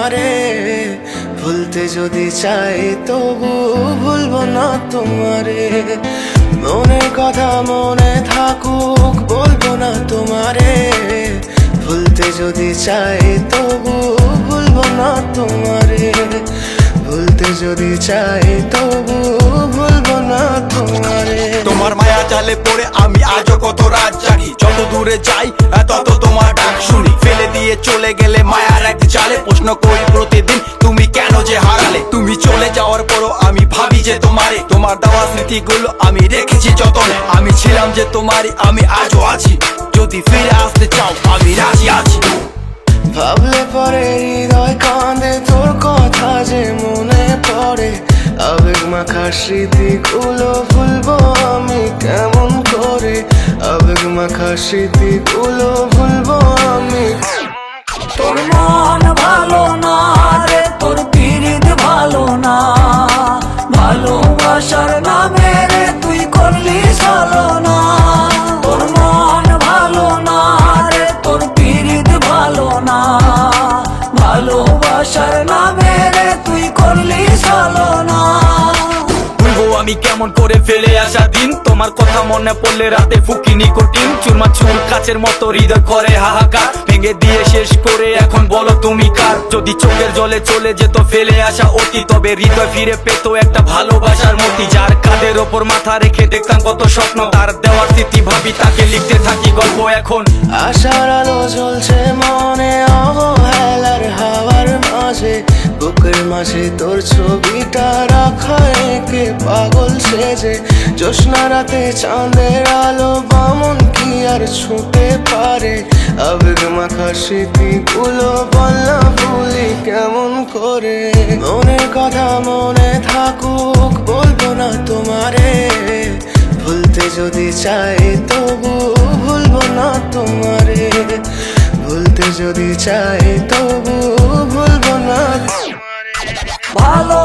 তোমারে, ভুলতে যদি চাই তবু ভুলবো না তোমারে। মনের কথা মনে থাকুক বলবো না তোমারে, ভুলতে যদি চাই তবু ভুলবো না তোমারে। ভুলতে যদি চাই তবু ভুলবো না তোমারে। তোমার মায়া জালে পড়ে আমি আজও কত রাত জাগি, যত দূরে যাই তত তোমার ডাক শুনি। ফেলে দিয়ে চলে গেলে মায়ার এক জালে, প্রশ্ন করি প্রতিদিন তুমি কেন যে হারালে। তুমি চলে যাওয়ার পরও আমি ভাবি যে তোমারে, তোমার দেওয়া স্মৃতিগুলো আমি রেখেছি যতনে। আমি ছিলাম যে তোমারই, আমি আজও আছি, যদি ফিরে আসতে চাও আমি রাজি আছি। ভাবলে পরে হৃদয় কাঁদে, তোর কথা যে মনে পড়ে। আবেগ মাখা স্মৃতিগুলো ভুলবো আমি কেমন করে, আবেগ মাখা স্মৃতিগুলো ভুলবো আমি। তোর মন ভালো না রে, তোর পিরিত ভালো না, ভালোবাসার নামে রে তুই করলি ছলনা। তোর মন ভালো না রে, তোর পিরিত ভালো না, ভালোবাসার নামে রে তুই করলি ছলনা। ভুলবো আমি কেমন করে ফেলে আসা দিন, তোমার কথা মনে পড়লে রাতে ফুকি নিকোটিন। চুরমাচুর কাচের মতো হৃদয় করে হাহাকার, ভেঙে দিয়ে শেষ করে এখন বলো তুমি কার। যদি চোখের জলে চলে যেত ফেলে আসা অতীত, তবে হৃদয় ফিরে পেত একটা ভালোবাসার মতি। যার কাঁধের ওপর মাথা রেখে দেখতাম কত স্বপ্ন, তার দেওয়ার স্মৃতি ভাবি তাকে লিখতে থাকি গল্প এখন। আশার আলো জ্বলছে মনে অবহেলার হাওয়ার মাঝে, বুকের মাঝে তোর ছবিটা রাখা একে পাগল সেজে। জ্যোৎস্না রাতে চাঁদের আলো বামন কি আর ছুঁতে পারে, আবেগ মাখা স্মৃতিগুলো বলনা ভুলি কেমন করে। মনের কথা মনে থাকুক বলবো না তোমারে, ভুলতে যদি চাই তবু ভুলবো না তোমারে। ভুলতে যদি চাই তবু ভুলবো না তোমারে। ভালো